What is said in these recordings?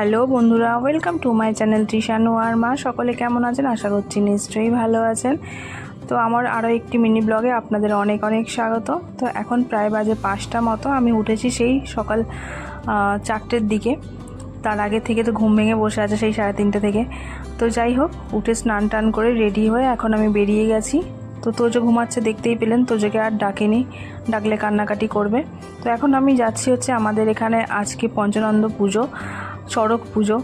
Hello বন্ধুরা, welcome to my channel Trishanu আর মা। সকলে কেমন আছেন? আশা করছি নিশ্চয়ই ভালো আছেন। তো আমার আরও একটি মিনি ব্লগে আপনাদের অনেক অনেক স্বাগত। তো এখন প্রায় বাজে 5টা মতো। আমি উঠেছি সেই সকাল 4টের দিকে। তার আগে থেকে তো ঘুম ভেঙে বসে আছে সেই 3:30 থেকে। তো যাই হোক, উঠে স্নান টান করে রেডি হয়ে এখন আমি বেরিয়ে গেছি। তো তোজো ঘুমাচ্ছে, দেখতেই পেলেন। তোজোকে আর ডাকেনি, ডাকলে কান্নাকাটি করবে। তো এখন আমি যাচ্ছি হচ্ছে আমাদের এখানে আজকে পঞ্চানন্দ পুজো, চড়ক পুজো।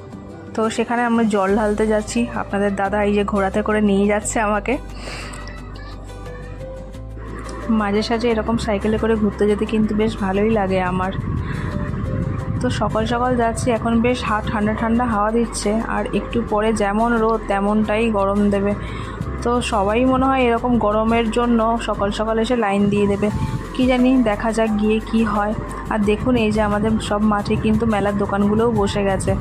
তো সেখানে আমরা জল ঢালতে যাচ্ছি। আপনাদের দাদা এই যে ঘোড়াতে করে নিয়ে যাচ্ছে আমাকে। মাঝে সাঝে এরকম সাইকেলে করে ঘুরতে যেতে কিন্তু বেশ ভালোই লাগে আমার। তো সকাল সকাল যাচ্ছি, এখন বেশ ঠান্ডা ঠান্ডা হাওয়া দিচ্ছে, আর একটু পরে যেমন রোদ তেমনটাই গরম দেবে। তো সবাই মনে হয় এরকম গরমের জন্য সকাল সকাল এসে লাইন দিয়ে দেবে, কি জানি, দেখা যাক গিয়ে কি হয়। আর দেখুন, এই যে আমাদের সব মাঠে কিন্তু মেলার দোকানগুলোও বসে গেছে।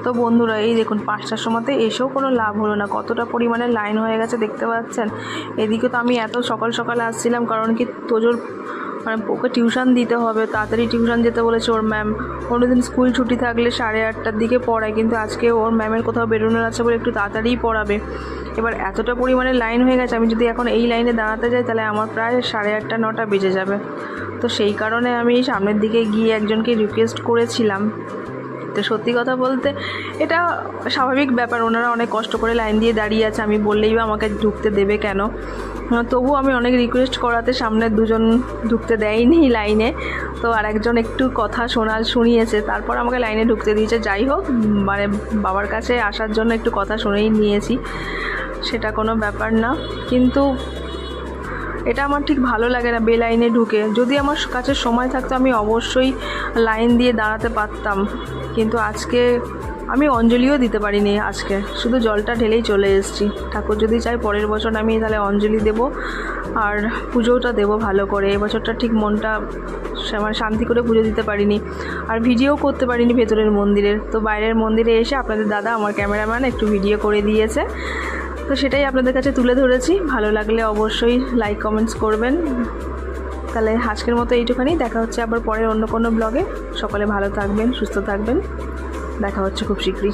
তো বন্ধুরা, এই দেখুন 5টার সময়তে এসেও কোনো লাভ হলো না, কতটা পরিমাণে লাইন হয়ে গেছে দেখতে পাচ্ছেন। এদিকে তো আমি এত সকাল সকাল আসছিলাম কারণ কি তোজোর ওকে টিউশন দিতে হবে, তাড়াতাড়ি টিউশন যেতে বলেছে ওর ম্যাম। অন্যদিন স্কুল ছুটি থাকলে 8:30টার দিকে পড়ায়, কিন্তু আজকে ওর ম্যামের কোথাও বেরোনোর আছে বলে একটু তাড়াতাড়িই পড়াবে। এবার এতটা পরিমাণে লাইন হয়ে গেছে, আমি যদি এখন এই লাইনে দাঁড়াতে যাই তাহলে আমার প্রায় 8:30 9টা বেজে যাবে। তো সেই কারণে আমি সামনের দিকে গিয়ে একজনকে রিকোয়েস্ট করেছিলাম। তো সত্যি কথা বলতে এটা স্বাভাবিক ব্যাপার, ওনারা অনেক কষ্ট করে লাইন দিয়ে দাঁড়িয়ে আছে, আমি বললেই বা আমাকে ঢুকতে দেবে কেন। তবু আমি অনেক রিকোয়েস্ট করাতে সামনের দুজন ঢুকতে দেয়নি লাইনে। তো আর একজন একটু কথা শুনিয়েছে, তারপর আমাকে লাইনে ঢুকতে দিয়েছে। যাই হোক, মানে বাবার কাছে আসার জন্য একটু কথা শুনেই নিয়েছি, সেটা কোনো ব্যাপার না। কিন্তু এটা আমার ঠিক ভালো লাগে না বেলাইনে ঢুকে। যদি আমার কাছে সময় থাকতো আমি অবশ্যই লাইন দিয়ে দাঁড়াতে পারতাম, কিন্তু আজকে আমি অঞ্জলিও দিতে পারিনি। আজকে শুধু জলটা ঢেলেই চলে এসেছি। ঠাকুর যদি চাই পরের বছর আমি তাহলে অঞ্জলি দেব আর পুজোটা দেব ভালো করে। এবছরটা ঠিক মনটা মানে শান্তি করে পুজো দিতে পারিনি, আর ভিডিও করতে পারিনি ভেতরের মন্দিরের। তো বাইরের মন্দিরে এসে আপনাদের দাদা, আমার ক্যামেরাম্যান, একটু ভিডিও করে দিয়েছে। তো সেটাই আপনাদের কাছে তুলে ধরেছি। ভালো লাগলে অবশ্যই লাইক কমেন্টস করবেন। তাহলে আজকের মতো এইটুখানি, দেখা হচ্ছে আবার পরের অন্য কোনো ব্লগে। সকলে ভালো থাকবেন, সুস্থ থাকবেন, দেখা হচ্ছে খুব শীঘ্রই।